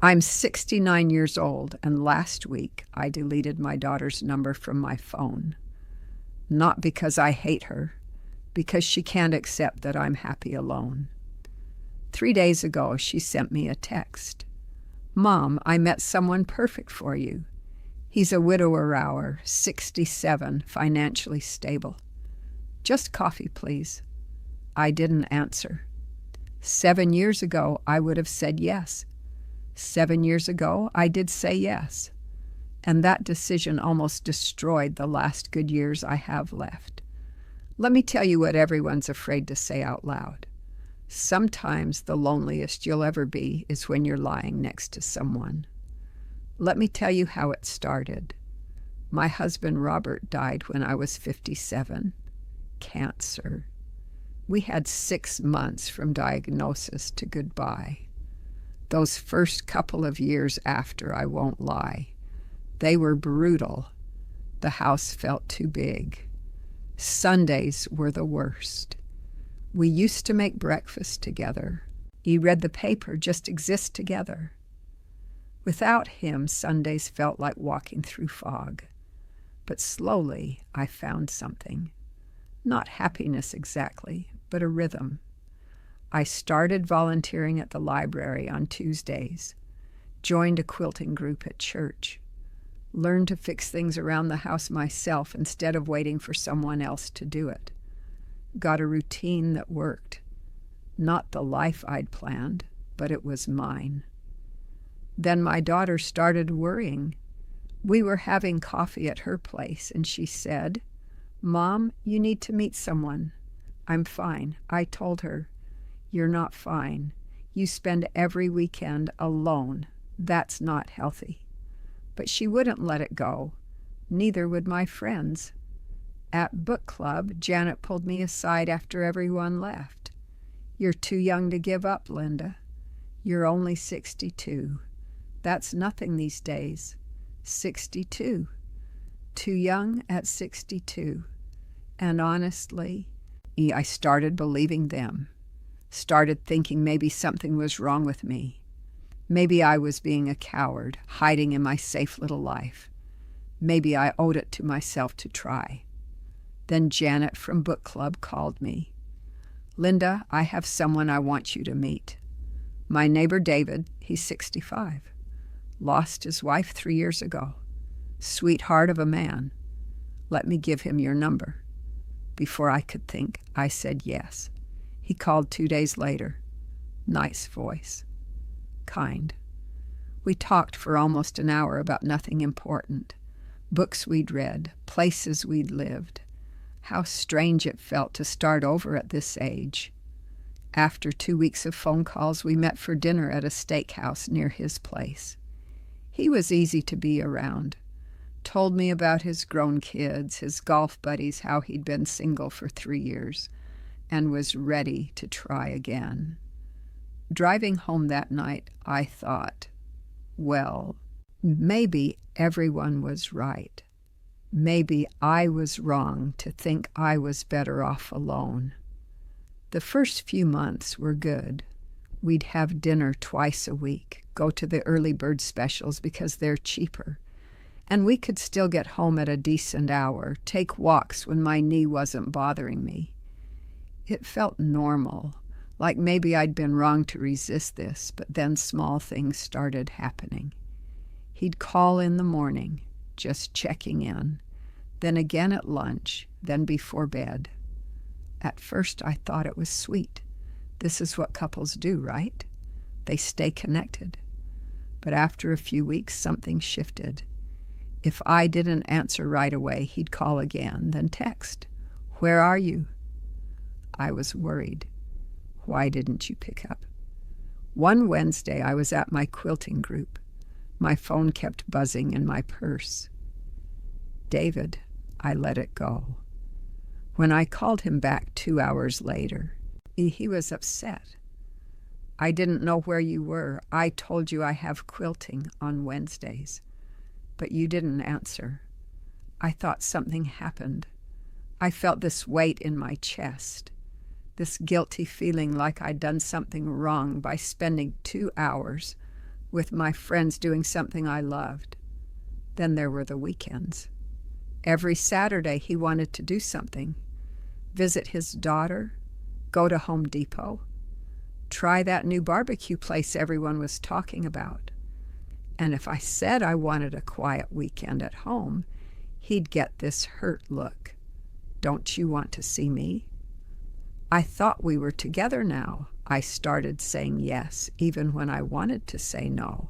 I'm 69 years old, and last week I deleted my daughter's number from my phone. Not because I hate her, because she can't accept that I'm happy alone. 3 days ago, she sent me a text. "Mom, I met someone perfect for you. He's a widower, 67, financially stable. Just coffee, please." I didn't answer. 7 years ago, I would have said yes. 7 years ago, I did say yes. And that decision almost destroyed the last good years I have left. Let me tell you what everyone's afraid to say out loud. Sometimes the loneliest you'll ever be is when you're lying next to someone. Let me tell you how it started. My husband Robert died when I was 57. Cancer. We had 6 months from diagnosis to goodbye. Those first couple of years after, I won't lie, they were brutal. The house felt too big. Sundays were the worst. We used to make breakfast together. He read the paper, just exist together. Without him, Sundays felt like walking through fog. But slowly, I found something. Not happiness exactly, but a rhythm. I started volunteering at the library on Tuesdays, joined a quilting group at church, learned to fix things around the house myself instead of waiting for someone else to do it. Got a routine that worked. Not the life I'd planned, but it was mine. Then my daughter started worrying. We were having coffee at her place, and she said, "Mom, you need to meet someone." "I'm fine." I told her, "You're not fine. You spend every weekend alone. That's not healthy." But she wouldn't let it go. Neither would my friends. At book club, Janet pulled me aside after everyone left. "You're too young to give up, Linda. You're only 62. That's nothing these days. 62. Too young at 62. And honestly, I started believing them. Started thinking maybe something was wrong with me. Maybe I was being a coward, hiding in my safe little life. Maybe I owed it to myself to try. Then Janet from book club called me. "Linda, I have someone I want you to meet. My neighbor David, he's 65. Lost his wife 3 years ago. Sweetheart of a man. Let me give him your number." Before I could think, I said yes. He called 2 days later. Nice voice. Kind. We talked for almost an hour about nothing important. Books we'd read, places we'd lived. How strange it felt to start over at this age. After 2 weeks of phone calls, we met for dinner at a steakhouse near his place. He was easy to be around. Told me about his grown kids, his golf buddies, how he'd been single for 3 years, and was ready to try again. Driving home that night, I thought, well, maybe everyone was right. Maybe I was wrong to think I was better off alone. The first few months were good. We'd have dinner twice a week, go to the early bird specials because they're cheaper. And we could still get home at a decent hour, take walks when my knee wasn't bothering me. It felt normal, like maybe I'd been wrong to resist this, but then small things started happening. He'd call in the morning, just checking in, then again at lunch, then before bed. At first I thought it was sweet. This is what couples do, right? They stay connected. But after a few weeks, something shifted. If I didn't answer right away, he'd call again, then text. "Where are you?" I was worried. "Why didn't you pick up?" One Wednesday, I was at my quilting group. My phone kept buzzing in my purse. "David," I let it go. When I called him back 2 hours later, he was upset. "I didn't know where you were. I told you I have quilting on Wednesdays. But you didn't answer. I thought something happened. I felt this weight in my chest, this guilty feeling like I'd done something wrong by spending 2 hours with my friends doing something I loved. Then there were the weekends. Every Saturday he wanted to do something. Visit his daughter, go to Home Depot, try that new barbecue place everyone was talking about. And if I said I wanted a quiet weekend at home, he'd get this hurt look. Don't you want to see me? I thought we were together now. I started saying yes, even when I wanted to say no.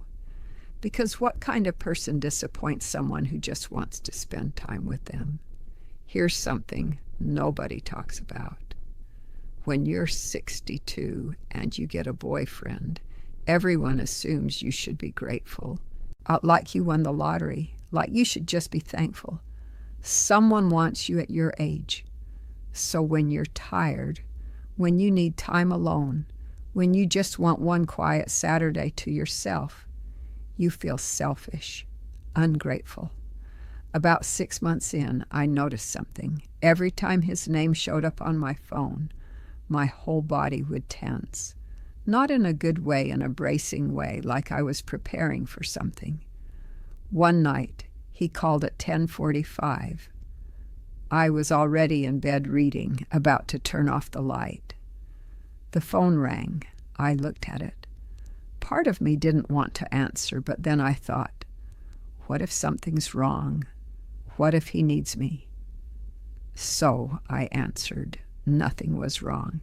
Because what kind of person disappoints someone who just wants to spend time with them? Here's something nobody talks about. When you're 62 and you get a boyfriend, everyone assumes you should be grateful, like you won the lottery, like you should just be thankful. Someone wants you at your age. So when you're tired, when you need time alone, when you just want one quiet Saturday to yourself, you feel selfish, ungrateful. About 6 months in, I noticed something. Every time his name showed up on my phone, my whole body would tense. Not in a good way, in a bracing way, like I was preparing for something. One night, he called at 10:45. I was already in bed reading, about to turn off the light. The phone rang. I looked at it. Part of me didn't want to answer, but then I thought, what if something's wrong? What if he needs me? So I answered. Nothing was wrong.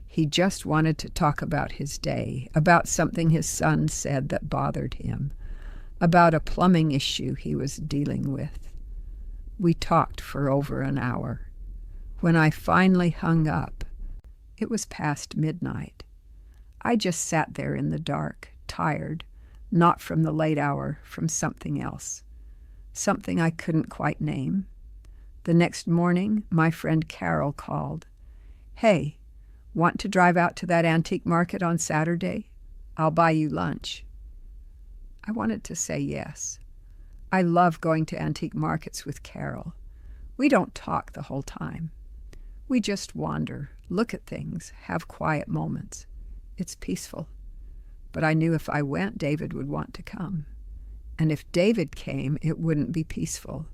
He just wanted to talk about his day, about something his son said that bothered him, about a plumbing issue he was dealing with. We talked for over an hour. When I finally hung up, it was past midnight. I just sat there in the dark, tired, not from the late hour, from something else, something I couldn't quite name. The next morning, my friend Carol called. Hey, want to drive out to that antique market on Saturday? I'll buy you lunch. I wanted to say yes. I love going to antique markets with Carol. We don't talk the whole time. We just wander, look at things, have quiet moments. It's peaceful. But I knew if I went, David would want to come. And if David came, it wouldn't be peaceful.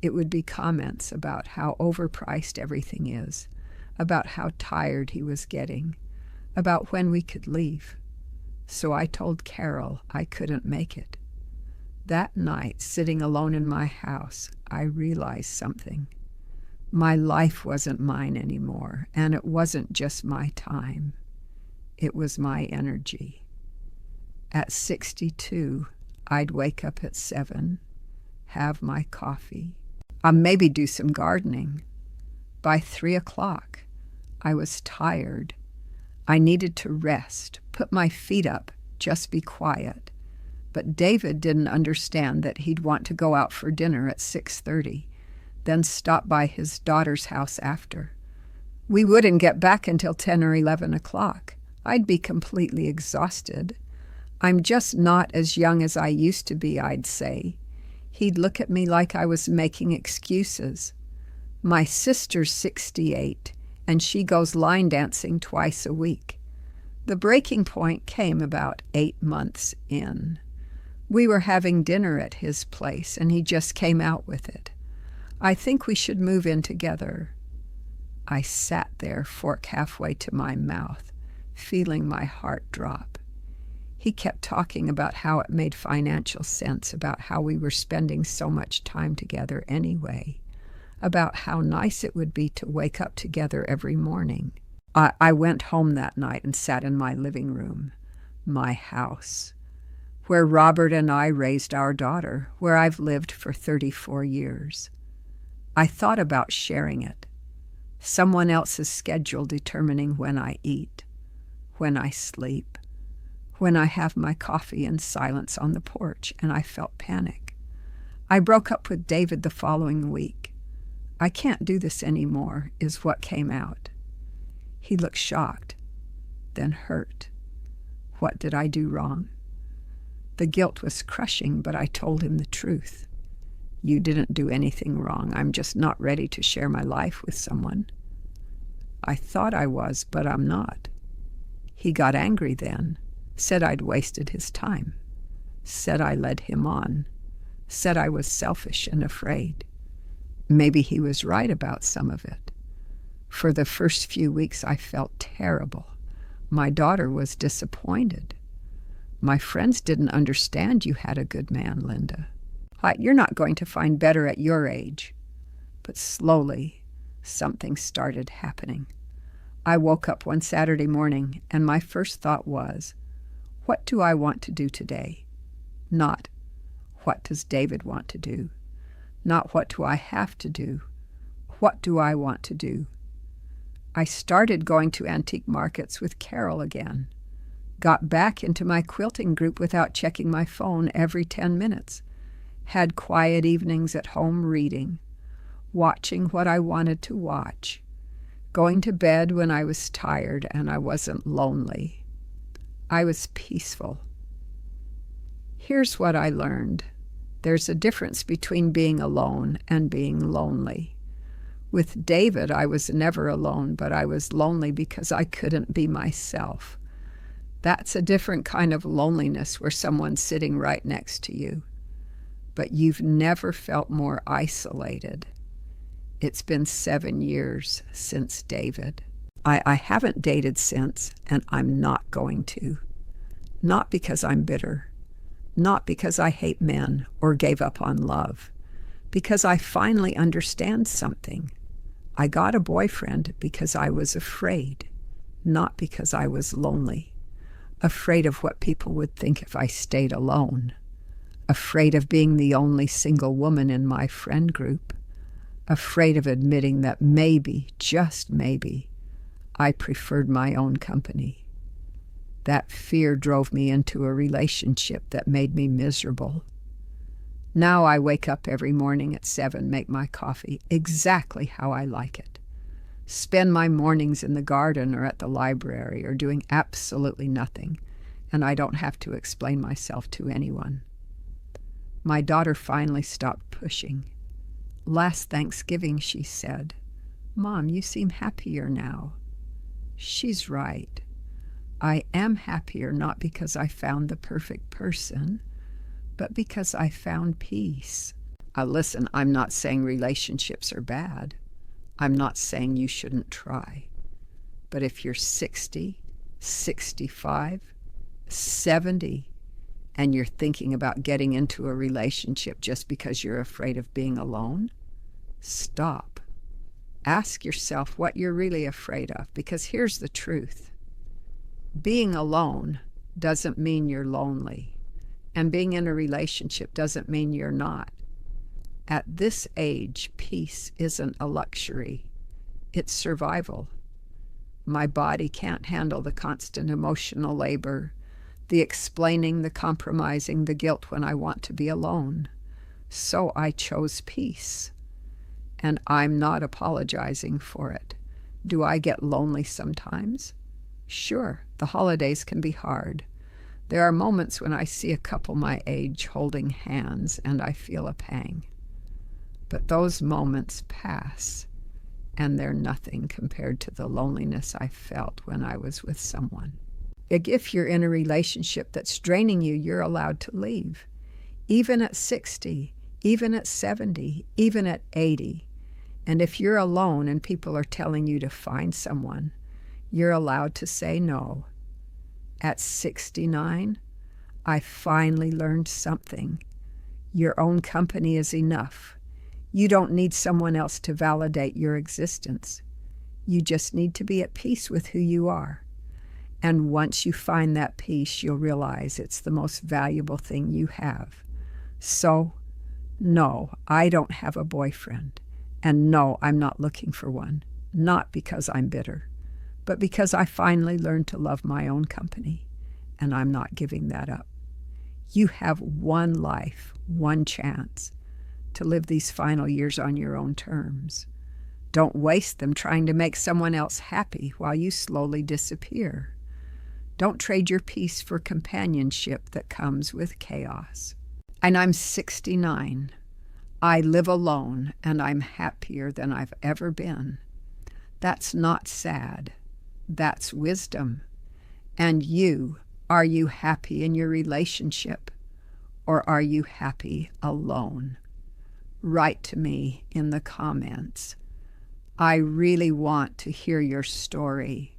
It would be comments about how overpriced everything is, about how tired he was getting, about when we could leave. So I told Carol I couldn't make it. That night, sitting alone in my house, I realized something. My life wasn't mine anymore, and it wasn't just my time. It was my energy. At 62, I'd wake up at 7, have my coffee, maybe do some gardening. By 3 o'clock, I was tired. I needed to rest, put my feet up, just be quiet. But David didn't understand that he'd want to go out for dinner at 6:30, then stop by his daughter's house after. We wouldn't get back until 10 or 11 o'clock. I'd be completely exhausted. I'm just not as young as I used to be, I'd say. He'd look at me like I was making excuses. My sister's 68, and she goes line dancing twice a week. The breaking point came about 8 months in. We were having dinner at his place, and he just came out with it. I think we should move in together. I sat there, fork halfway to my mouth, feeling my heart drop. He kept talking about how it made financial sense, about how we were spending so much time together anyway, about how nice it would be to wake up together every morning. I went home that night and sat in my living room, my house, where Robert and I raised our daughter, where I've lived for 34 years. I thought about sharing it. Someone else's schedule determining when I eat, when I sleep, when I have my coffee in silence on the porch, and I felt panic. I broke up with David the following week. I can't do this anymore, is what came out. He looked shocked, then hurt. What did I do wrong? The guilt was crushing, but I told him the truth. You didn't do anything wrong. I'm just not ready to share my life with someone. I thought I was, but I'm not. He got angry then, said I'd wasted his time. said I led him on, said I was selfish and afraid. Maybe he was right about some of it. For the first few weeks, I felt terrible. My daughter was disappointed. My friends didn't understand you had a good man, Linda. You're not going to find better at your age. But slowly, something started happening. I woke up one Saturday morning, and my first thought was, what do I want to do today? Not, what does David want to do? Not, what do I have to do? What do I want to do? I started going to antique markets with Carol again. Got back into my quilting group without checking my phone every 10 minutes. Had quiet evenings at home reading. Watching what I wanted to watch. Going to bed when I was tired and I wasn't lonely. I was peaceful. Here's what I learned. There's a difference between being alone and being lonely. With David, I was never alone, but I was lonely because I couldn't be myself. That's a different kind of loneliness where someone's sitting right next to you. But you've never felt more isolated. It's been 7 years since David. I haven't dated since, and I'm not going to. Not because I'm bitter. Not because I hate men or gave up on love. Because I finally understand something. I got a boyfriend because I was afraid, not because I was lonely. Afraid of what people would think if I stayed alone. Afraid of being the only single woman in my friend group. Afraid of admitting that maybe, just maybe, I preferred my own company. That fear drove me into a relationship that made me miserable. Now I wake up every morning at 7, make my coffee exactly how I like it. Spend my mornings in the garden or at the library or doing absolutely nothing, and I don't have to explain myself to anyone. My daughter finally stopped pushing. Last Thanksgiving, she said, "Mom, you seem happier now." She's right. I am happier not because I found the perfect person, but because I found peace. Listen, I'm not saying relationships are bad. I'm not saying you shouldn't try. But if you're 60, 65, 70, and you're thinking about getting into a relationship just because you're afraid of being alone, stop. Ask yourself what you're really afraid of, because here's the truth. Being alone doesn't mean you're lonely, and being in a relationship doesn't mean you're not. At this age, peace isn't a luxury. It's survival. My body can't handle the constant emotional labor, the explaining, the compromising, the guilt when I want to be alone. So I chose peace. And I'm not apologizing for it. Do I get lonely sometimes? Sure, the holidays can be hard. There are moments when I see a couple my age holding hands and I feel a pang. But those moments pass, and they're nothing compared to the loneliness I felt when I was with someone. If you're in a relationship that's draining you, you're allowed to leave. Even at 60, even at 70, even at 80. And if you're alone and people are telling you to find someone, you're allowed to say no. At 69, I finally learned something. Your own company is enough. You don't need someone else to validate your existence. You just need to be at peace with who you are. And once you find that peace, you'll realize it's the most valuable thing you have. So, no, I don't have a boyfriend. And no, I'm not looking for one. Not because I'm bitter, but because I finally learned to love my own company. And I'm not giving that up. You have one life, one chance to live these final years on your own terms. Don't waste them trying to make someone else happy while you slowly disappear. Don't trade your peace for companionship that comes with chaos. And I'm 69. I live alone, and I'm happier than I've ever been. That's not sad. That's wisdom. And you, are you happy in your relationship? or are you happy alone? Write to me in the comments. I really want to hear your story.